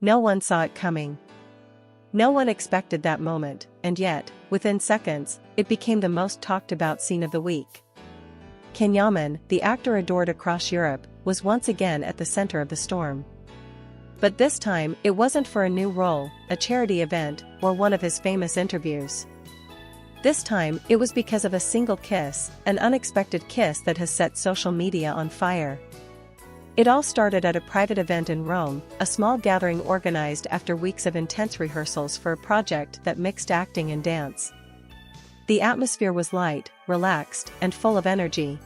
No one saw it coming. No one expected that moment, and yet, within seconds, it became the most talked about scene of the week. Yaman, the actor adored across Europe, was once again at the center of the storm. But this time, it wasn't for a new role, a charity event, or one of his famous interviews. This time, it was because of a single kiss, an unexpected kiss that has set social media on fire. It all started at a private event in Rome, a small gathering organized after weeks of intense rehearsals for a project that mixed acting and dance. The atmosphere was light, relaxed, and full of energy.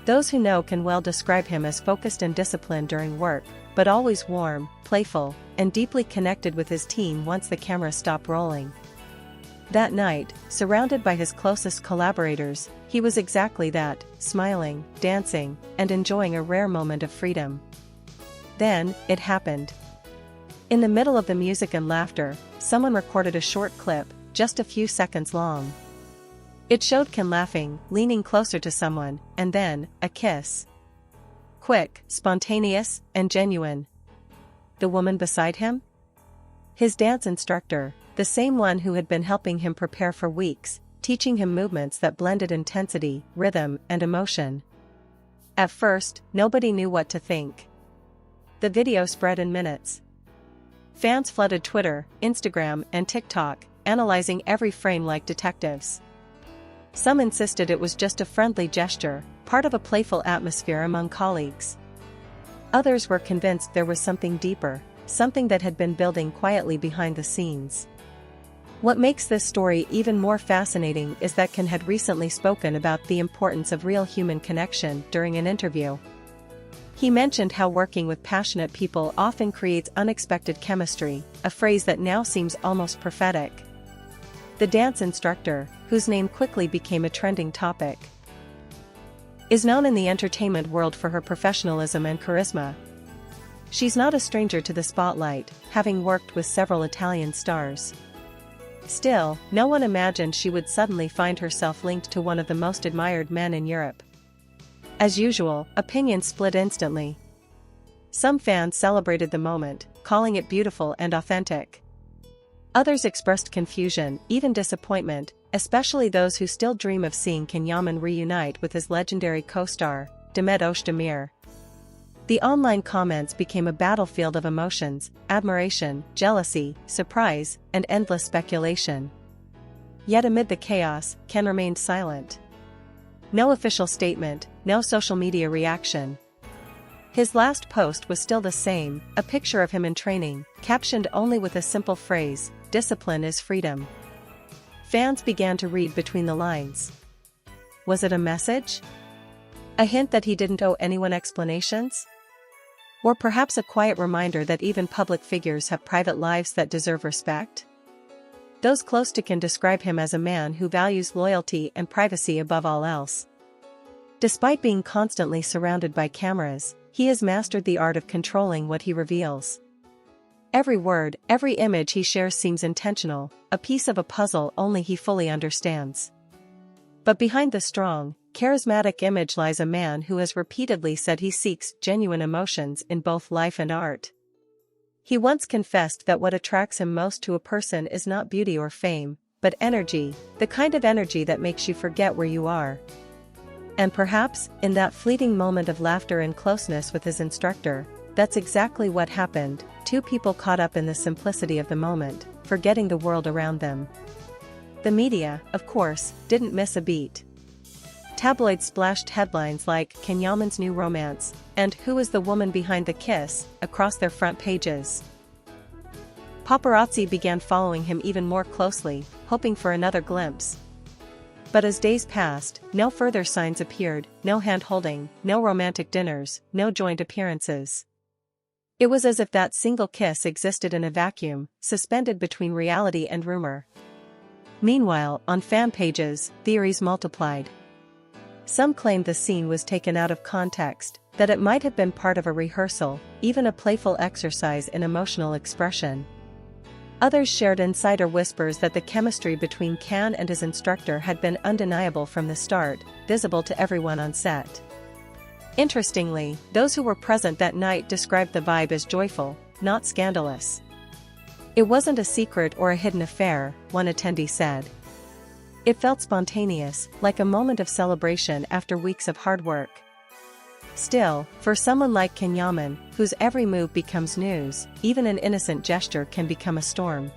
Those who know can well describe him as focused and disciplined during work, but always warm, playful, and deeply connected with his team once the camera stopped rolling. That night, surrounded by his closest collaborators, he was exactly that, smiling, dancing, and enjoying a rare moment of freedom. Then, it happened. In the middle of the music and laughter, someone recorded a short clip, just a few seconds long. It showed Ken laughing, leaning closer to someone, and then, a kiss. Quick, spontaneous, and genuine. The woman beside him? His dance instructor, the same one who had been helping him prepare for weeks, teaching him movements that blended intensity, rhythm, and emotion. At first, nobody knew what to think. The video spread in minutes. Fans flooded Twitter, Instagram, and TikTok, analyzing every frame like detectives. Some insisted it was just a friendly gesture, part of a playful atmosphere among colleagues. Others were convinced there was something deeper, something that had been building quietly behind the scenes. What makes this story even more fascinating is that Ken had recently spoken about the importance of real human connection during an interview. He mentioned how working with passionate people often creates unexpected chemistry, a phrase that now seems almost prophetic. The dance instructor, whose name quickly became a trending topic, is known in the entertainment world for her professionalism and charisma. She's not a stranger to the spotlight, having worked with several Italian stars. Still, no one imagined she would suddenly find herself linked to one of the most admired men in Europe. As usual, opinions split instantly. Some fans celebrated the moment, calling it beautiful and authentic. Others expressed confusion, even disappointment, especially those who still dream of seeing Yaman reunite with his legendary co-star, Demet Özdemir. The online comments became a battlefield of emotions, admiration, jealousy, surprise, and endless speculation. Yet amid the chaos, Ken remained silent. No official statement, no social media reaction. His last post was still the same, a picture of him in training, captioned only with a simple phrase, "Discipline is freedom." Fans began to read between the lines. Was it a message? A hint that he didn't owe anyone explanations? Or perhaps a quiet reminder that even public figures have private lives that deserve respect? Those close to Ken describe him as a man who values loyalty and privacy above all else. Despite being constantly surrounded by cameras, he has mastered the art of controlling what he reveals. Every word, every image he shares seems intentional, a piece of a puzzle only he fully understands. But behind the strong, charismatic image lies a man who has repeatedly said he seeks genuine emotions in both life and art. He once confessed that what attracts him most to a person is not beauty or fame, but energy, the kind of energy that makes you forget where you are. And perhaps, in that fleeting moment of laughter and closeness with his instructor, that's exactly what happened. Two people caught up in the simplicity of the moment, forgetting the world around them. The media, of course, didn't miss a beat. Tabloids splashed headlines like "Ken Yaman's new romance" and "Who is the woman behind the kiss" across their front pages. Paparazzi began following him even more closely, hoping for another glimpse. But as days passed, no further signs appeared, no hand-holding, no romantic dinners, no joint appearances. It was as if that single kiss existed in a vacuum, suspended between reality and rumor. Meanwhile, on fan pages, theories multiplied. Some claimed the scene was taken out of context, that it might have been part of a rehearsal, even a playful exercise in emotional expression. Others shared insider whispers that the chemistry between Ken and his instructor had been undeniable from the start, visible to everyone on set. Interestingly, those who were present that night described the vibe as joyful, not scandalous. It wasn't a secret or a hidden affair, one attendee said. It felt spontaneous, like a moment of celebration after weeks of hard work. Still, for someone like Yaman, whose every move becomes news, even an innocent gesture can become a storm.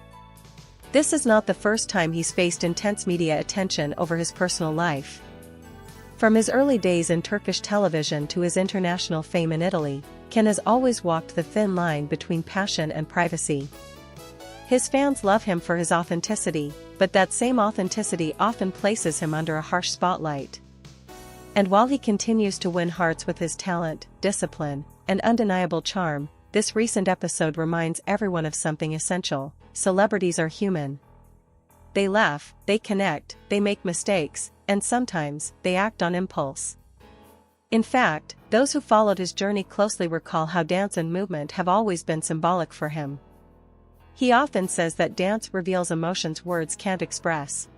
This is not the first time he's faced intense media attention over his personal life. From his early days in Turkish television to his international fame in Italy, Ken has always walked the thin line between passion and privacy. His fans love him for his authenticity, but that same authenticity often places him under a harsh spotlight. And while he continues to win hearts with his talent, discipline, and undeniable charm, this recent episode reminds everyone of something essential: celebrities are human. They laugh, they connect, they make mistakes, and sometimes, they act on impulse. In fact, those who followed his journey closely recall how dance and movement have always been symbolic for him. He often says that dance reveals emotions words can't express.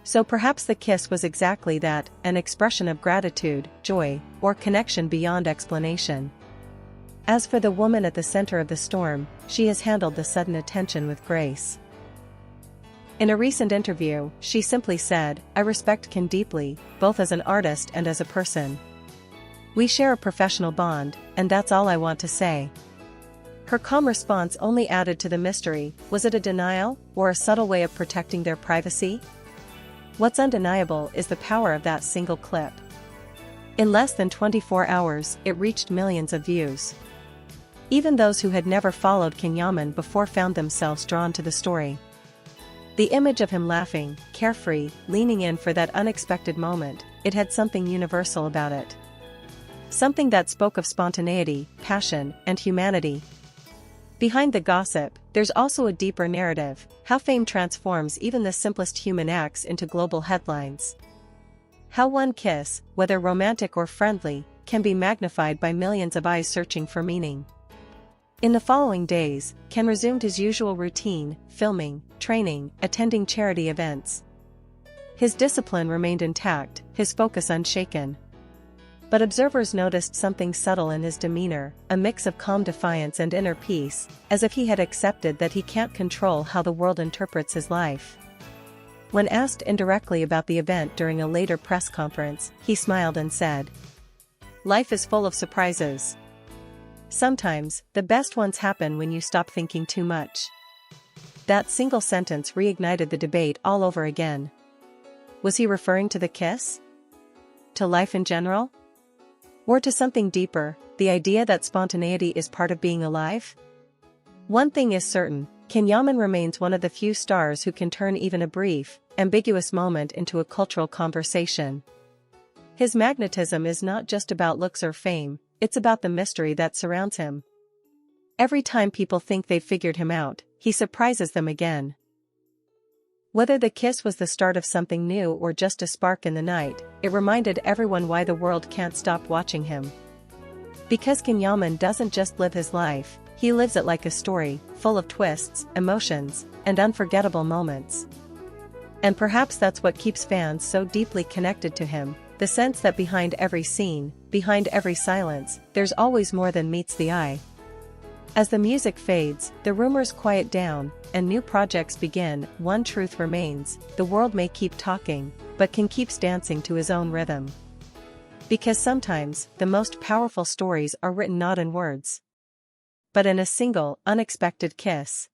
So perhaps the kiss was exactly that, an expression of gratitude, joy, or connection beyond explanation. As for the woman at the center of the storm, she has handled the sudden attention with grace. In a recent interview, she simply said, "I respect Ken deeply, both as an artist and as a person. We share a professional bond, and that's all I want to say." Her calm response only added to the mystery. Was it a denial, or a subtle way of protecting their privacy? What's undeniable is the power of that single clip. In less than 24 hours, it reached millions of views. Even those who had never followed Yaman before found themselves drawn to the story. The image of him laughing, carefree, leaning in for that unexpected moment, it had something universal about it. Something that spoke of spontaneity, passion, and humanity. Behind the gossip, there's also a deeper narrative: how fame transforms even the simplest human acts into global headlines. How one kiss, whether romantic or friendly, can be magnified by millions of eyes searching for meaning. In the following days, Ken resumed his usual routine: filming, training, attending charity events. His discipline remained intact, his focus unshaken. But observers noticed something subtle in his demeanor, a mix of calm defiance and inner peace, as if he had accepted that he can't control how the world interprets his life. When asked indirectly about the event during a later press conference, he smiled and said, "Life is full of surprises. Sometimes, the best ones happen when you stop thinking too much." That single sentence reignited the debate all over again. Was he referring to the kiss? To life in general? Or to something deeper, the idea that spontaneity is part of being alive? One thing is certain: Yaman remains one of the few stars who can turn even a brief, ambiguous moment into a cultural conversation. His magnetism is not just about looks or fame, it's about the mystery that surrounds him. Every time people think they've figured him out, he surprises them again. Whether the kiss was the start of something new or just a spark in the night, it reminded everyone why the world can't stop watching him. Because Yaman doesn't just live his life, he lives it like a story, full of twists, emotions, and unforgettable moments. And perhaps that's what keeps fans so deeply connected to him, the sense that behind every scene, behind every silence, there's always more than meets the eye. As the music fades, the rumors quiet down, and new projects begin, one truth remains: the world may keep talking, but Ken keeps dancing to his own rhythm. Because sometimes, the most powerful stories are written not in words, but in a single, unexpected kiss.